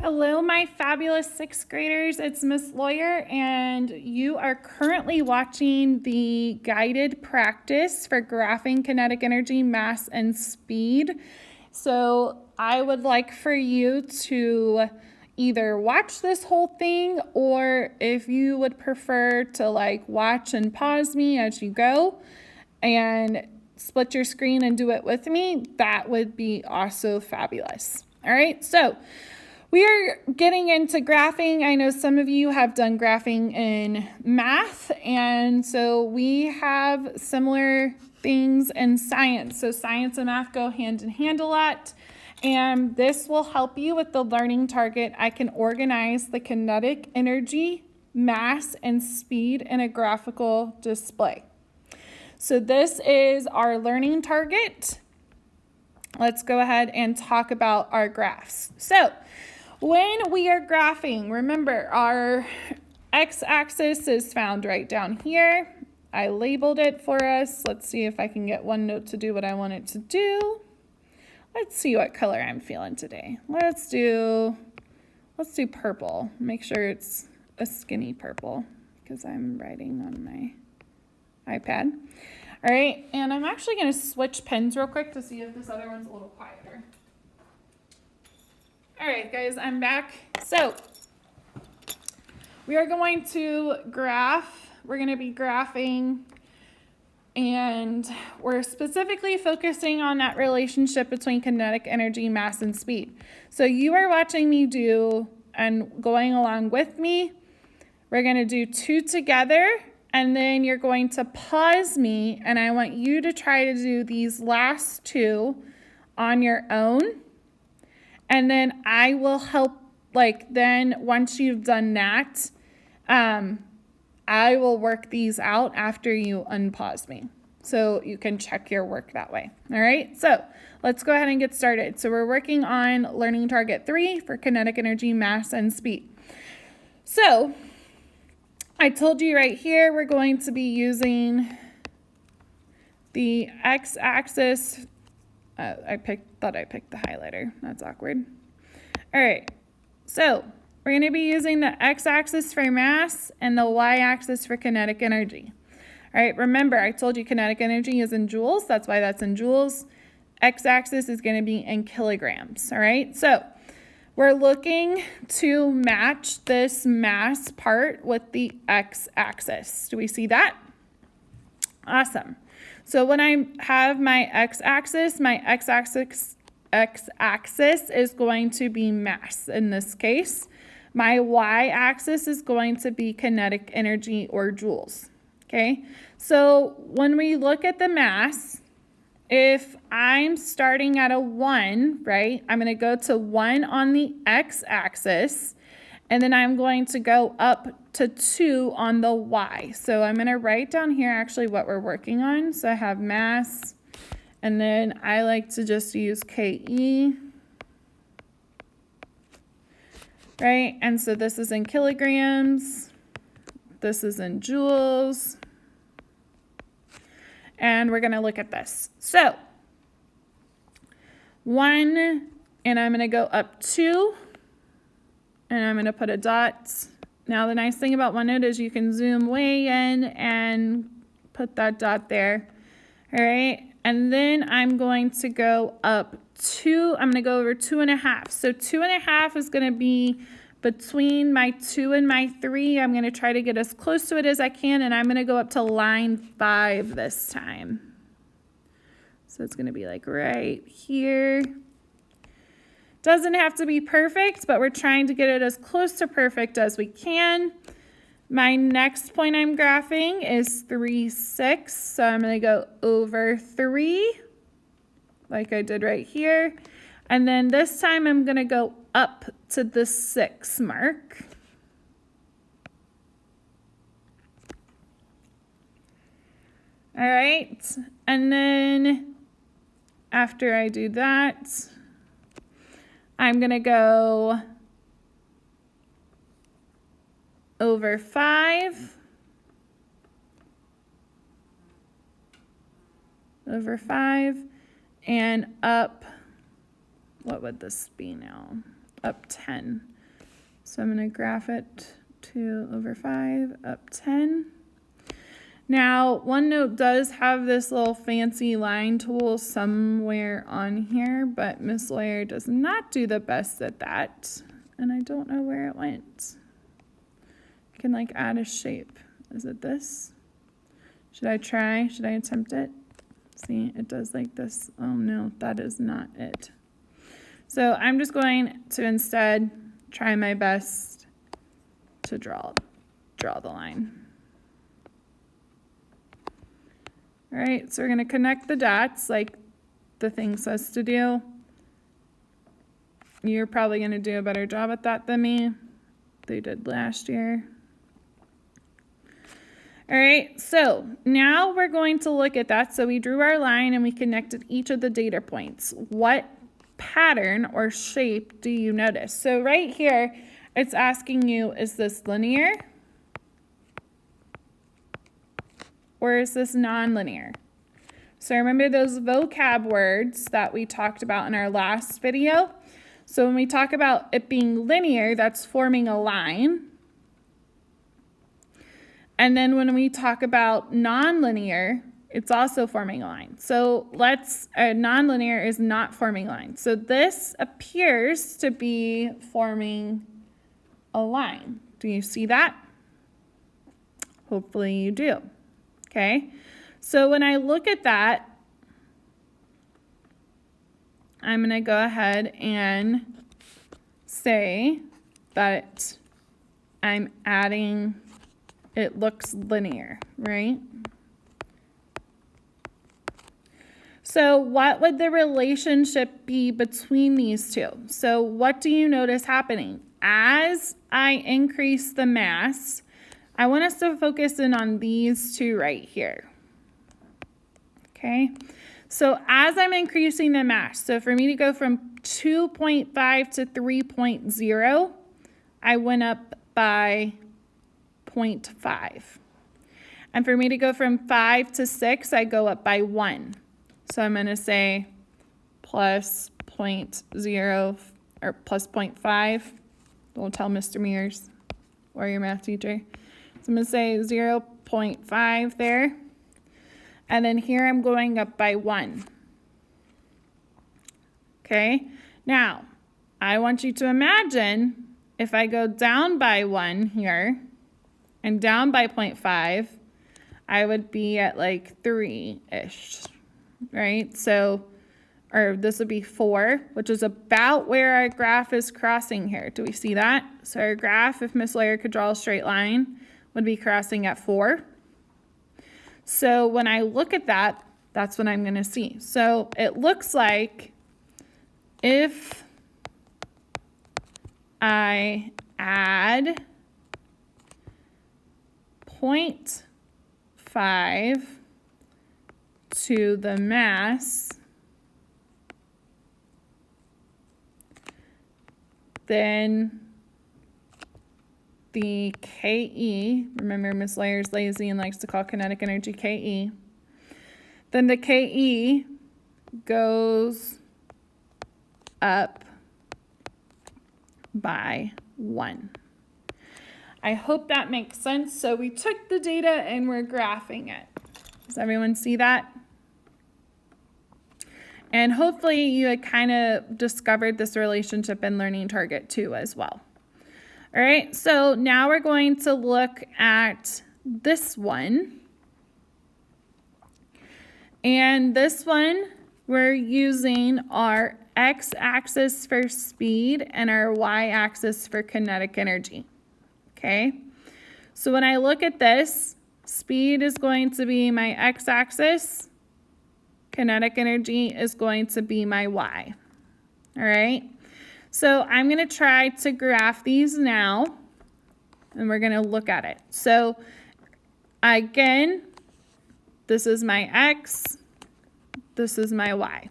Hello, my fabulous sixth graders. It's Miss Lawyer, and you are currently watching the guided practice for graphing kinetic energy, mass, and speed. So I would like for you to either watch this whole thing, or if you would prefer to watch and pause me as you go and split your screen and do it with me, that would be also fabulous. All right, so we are getting into graphing. I know some of you have done graphing in math, and so we have similar things in science. So science and math go hand in hand a lot, and this will help you with the learning target. I can organize the kinetic energy, mass, and speed in a graphical display. So this is our learning target. Let's go ahead and talk about our graphs. So when we are graphing, remember our x-axis is found right down here. I labeled it for us. Let's see if I can get OneNote to do what I want it to do. Let's see what color I'm feeling today. Let's do purple. Make sure it's a skinny purple because I'm writing on my iPad. All right, and I'm actually going to switch pens real quick to see if this other one's a little quieter. All right, guys, I'm back. So we are going to graph. We're going to be graphing, and we're specifically focusing on that relationship between kinetic energy, mass, and speed. So you are watching me do and going along with me. We're going to do two together, and then you're going to pause me, and I want you to try to do these last two on your own. And then I will help, then once you've done that, I will work these out after you unpause me. So you can check your work that way. All right, so let's go ahead and get started. So we're working on learning target 3 for kinetic energy, mass, and speed. So I told you right here, we're going to be using the x-axis. Thought I picked the highlighter. That's awkward. All right, so we're going to be using the x-axis for mass and the y-axis for kinetic energy. All right, remember I told you kinetic energy is in joules. That's why that's in joules. X-axis is going to be in kilograms. All right, so we're looking to match this mass part with the x-axis. Do we see that? Awesome. So when I have my x-axis is going to be mass in this case. My y-axis is going to be kinetic energy or joules. Okay, so when we look at the mass, if I'm starting at a 1, right, I'm going to go to 1 on the x-axis, and then I'm going to go up to 2 on the y. So I'm going to write down here actually what we're working on. So I have mass, and then I like to just use KE, right? And so this is in kilograms, this is in joules, and we're going to look at this. So 1, and I'm going to go up 2, and I'm going to put a dot. Now the nice thing about OneNote is you can zoom way in and put that dot there. All right, and then I'm going to go up 2. I'm going to go over 2.5. So 2.5 is going to be between my 2 and my 3. I'm going to try to get as close to it as I can, and I'm going to go up to line 5 this time. So it's going to be like right here. Doesn't have to be perfect, but we're trying to get it as close to perfect as we can. My next point I'm graphing is 3, 6. So I'm going to go over 3, like I did right here. And then this time I'm going to go up to the 6 mark. All right. And then after I do that, I'm going to go over 5, and up, what would this be now? Up 10. So I'm going to graph it 2 over 5 up 10. Now, OneNote does have this little fancy line tool somewhere on here, but Miss Lawyer does not do the best at that. And I don't know where it went. I can like add a shape. Is it this? Should I try? Should I attempt it? See, it does like this. Oh no, that is not it. So I'm just going to instead try my best to draw the line. All right, so we're going to connect the dots like the thing says to do. You're probably going to do a better job at that than me. They did last year. All right, so now we're going to look at that. So we drew our line and we connected each of the data points. What pattern or shape do you notice? So right here, it's asking you, is this linear? Or is this nonlinear? So remember those vocab words that we talked about in our last video? So when we talk about it being linear, that's forming a line. And then when we talk about nonlinear, it's also forming a line. So nonlinear is not forming a line. So this appears to be forming a line. Do you see that? Hopefully you do. Okay, so when I look at that, I'm going to go ahead and say that I'm adding, it looks linear, right? So what would the relationship be between these two? So what do you notice happening? As I increase the mass, I want us to focus in on these two right here. Okay, so as I'm increasing the mass, so for me to go from 2.5 to 3.0, I went up by 0.5. And for me to go from 5 to 6, I go up by 1. So I'm going to say plus 0.0 or plus 0.5. Don't tell Mr. Mears or your math teacher. So I'm going to say 0.5 there. And then here I'm going up by 1. Okay. Now, I want you to imagine if I go down by 1 here and down by 0.5, I would be at like 3-ish, right? So, or this would be 4, which is about where our graph is crossing here. Do we see that? So our graph, if Miss Lawyer could draw a straight line, would be crossing at 4. So when I look at that, that's what I'm going to see. So it looks like if I add 0.5 to the mass, then the KE, remember Miss Lawyer's lazy and likes to call kinetic energy KE, then the KE goes up by 1. I hope that makes sense. So we took the data and we're graphing it. Does everyone see that? And hopefully you had kind of discovered this relationship in Learning Target 2 as well. All right, so now we're going to look at this one. And this one, we're using our x-axis for speed and our y-axis for kinetic energy. Okay, so when I look at this, speed is going to be my x-axis. Kinetic energy is going to be my y. All right. So I'm going to try to graph these now, and we're going to look at it. So again, this is my x, this is my y.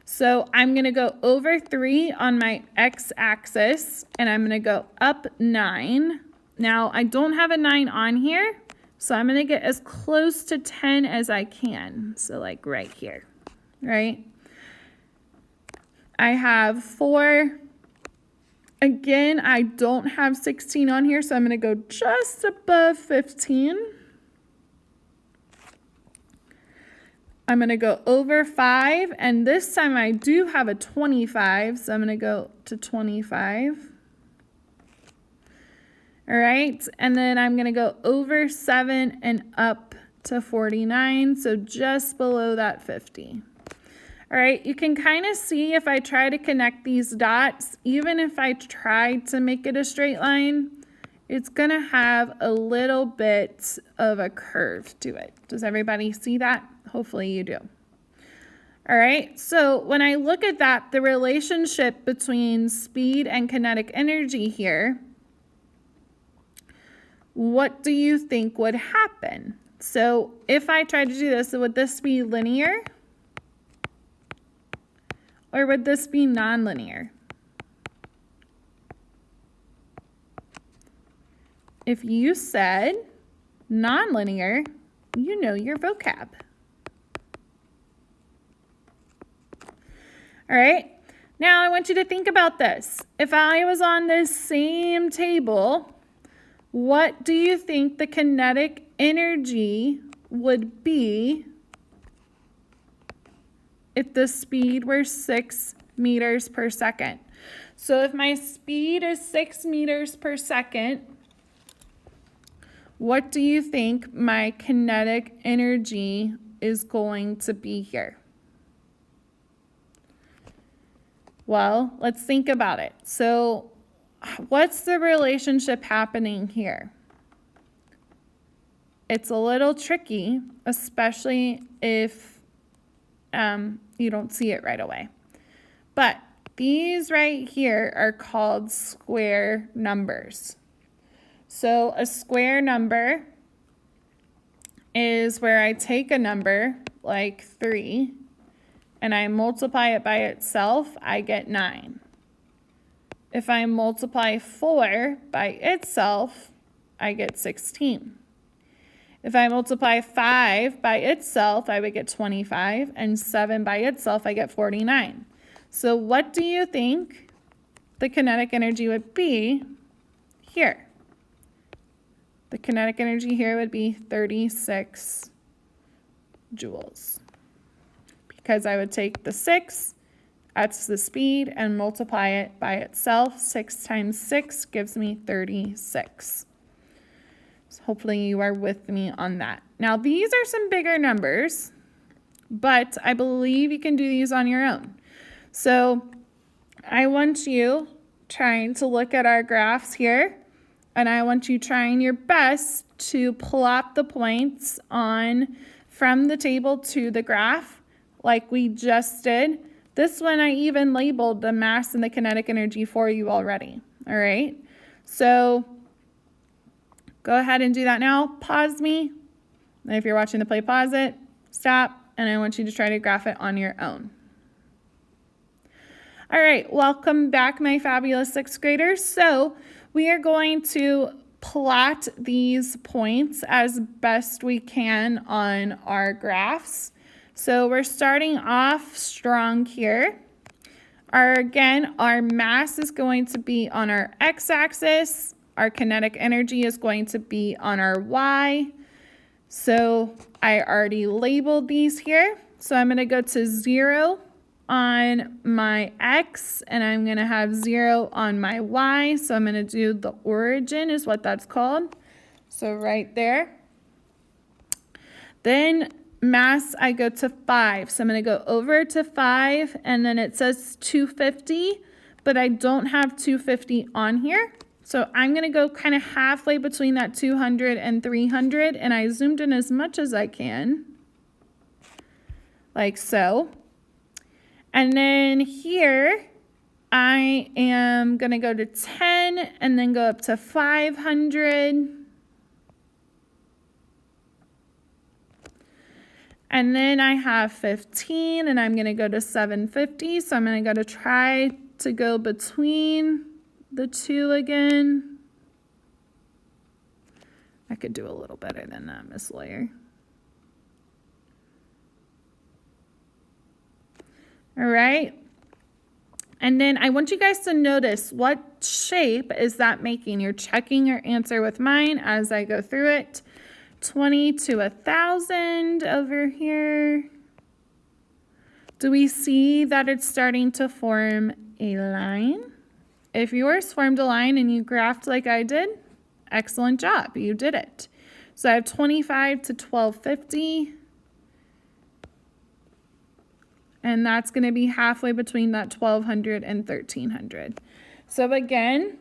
So I'm going to go over 3 on my x-axis, and I'm going to go up 9. Now, I don't have a 9 on here, so I'm going to get as close to 10 as I can. So like right here, right? I have 4 Again, I don't have 16 on here, so I'm going to go just above 15. I'm going to go over 5, and this time I do have a 25, so I'm going to go to 25. All right, and then I'm going to go over 7 and up to 49, so just below that 50. All right, you can kind of see if I try to connect these dots, even if I try to make it a straight line, it's going to have a little bit of a curve to it. Does everybody see that? Hopefully you do. All right, so when I look at that, the relationship between speed and kinetic energy here, what do you think would happen? So if I tried to do this, would this be linear? Or would this be nonlinear? If you said nonlinear, you know your vocab. All right, now I want you to think about this. If I was on this same table, what do you think the kinetic energy would be if the speed were 6 meters per second? So if my speed is 6 meters per second, what do you think my kinetic energy is going to be here? Well, let's think about it. So what's the relationship happening here? It's a little tricky, especially if you don't see it right away. But these right here are called square numbers. So a square number is where I take a number like 3 and I multiply it by itself, I get 9. If I multiply 4 by itself, I get 16. If I multiply 5 by itself, I would get 25, and 7 by itself, I get 49. So what do you think the kinetic energy would be here? The kinetic energy here would be 36 joules. Because I would take the 6, that's the speed, and multiply it by itself. 6 times 6 gives me 36. So hopefully you are with me on that. Now these are some bigger numbers, but I believe you can do these on your own. So I want you trying to look at our graphs here, and I want you trying your best to plot the points on from the table to the graph like we just did. This one I even labeled the mass and the kinetic energy for you already. All right, so go ahead and do that now. Pause me. And if you're watching the play, pause it, stop, and I want you to try to graph it on your own. All right, welcome back, my fabulous 6th graders. So we are going to plot these points as best we can on our graphs. So we're starting off strong here. Again, our mass is going to be on our x-axis. Our kinetic energy is going to be on our y. So I already labeled these here. So I'm going to go to 0 on my x, and I'm going to have 0 on my y. So I'm going to do the origin is what that's called. So right there. Then mass, I go to 5. So I'm going to go over to 5, and then it says 250, but I don't have 250 on here. So I'm going to go kind of halfway between that 200 and 300, and I zoomed in as much as I can, like so. And then here, I am going to go to 10 and then go up to 500. And then I have 15, and I'm going to go to 750. So I'm going to try to go between the two again. I could do a little better than that, Miss Lawyer. All right. And then I want you guys to notice what shape is that making. You're checking your answer with mine as I go through it. 20 to 1,000 over here. Do we see that it's starting to form a line? If yours formed a line and you graphed like I did, excellent job, you did it. So I have 25 to 1250. And that's going to be halfway between that 1,200 and 1,300. So again,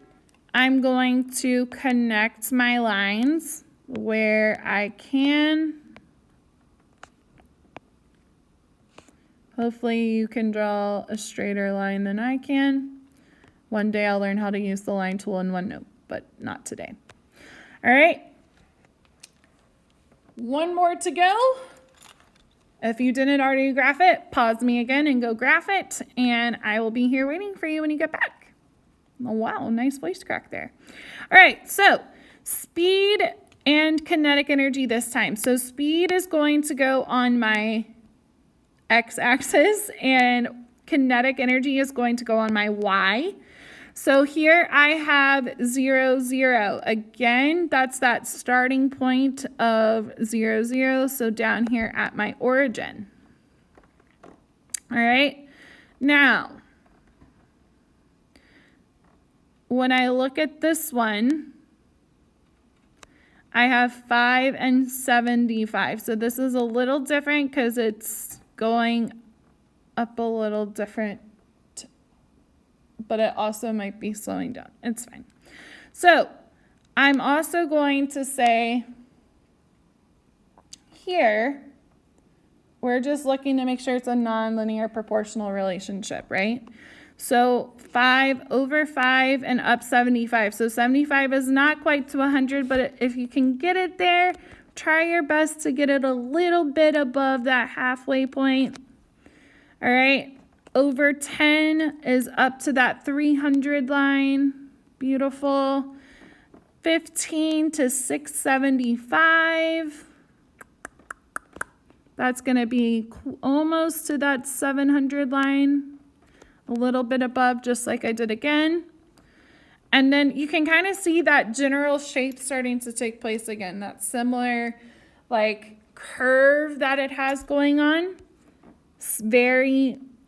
I'm going to connect my lines where I can. Hopefully you can draw a straighter line than I can. One day I'll learn how to use the line tool in OneNote, but not today. All right. One more to go. If you didn't already graph it, pause me again and go graph it, and I will be here waiting for you when you get back. Oh, wow, nice voice crack there. All right, so speed and kinetic energy this time. So speed is going to go on my x-axis, and kinetic energy is going to go on my y. So here I have 0, 0. Again, that's that starting point of 0, 0. So down here at my origin. All right. Now, when I look at this one, I have 5 and 75. So this is a little different because it's going up a little different, but it also might be slowing down. It's fine. So I'm also going to say here, we're just looking to make sure it's a nonlinear proportional relationship, right? So 5 over 5 and up 75. So 75 is not quite to 100, but if you can get it there, try your best to get it a little bit above that halfway point. All right. Over 10 is up to that 300 line. Beautiful. 15 to 675. That's going to be almost to that 700 line. A little bit above, just like I did again. And then you can kind of see that general shape starting to take place again. That similar like curve that it has going on. It's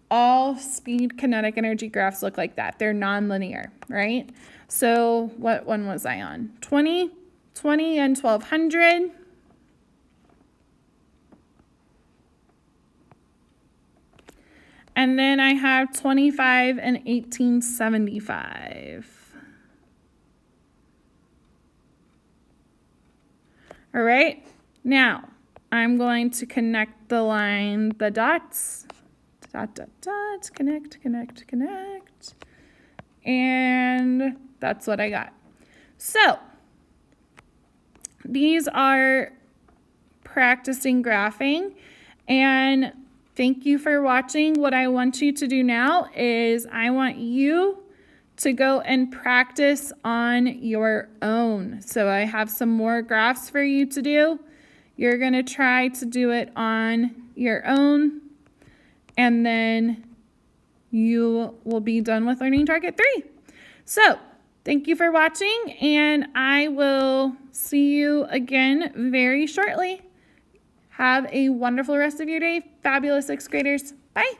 all speed kinetic energy graphs look like that. They're nonlinear, right? So what one was I on? 20, 20 and 1200. And then I have 25 and 1875. All right, now I'm going to connect the line, the dots. Dot, dot, dot, connect, connect, connect. And that's what I got. So these are practicing graphing, and thank you for watching. What I want you to do now is I want you to go and practice on your own. So I have some more graphs for you to do. You're going to try to do it on your own, and then you will be done with learning target 3. So thank you for watching, and I will see you again very shortly. Have a wonderful rest of your day, fabulous 6th graders. Bye.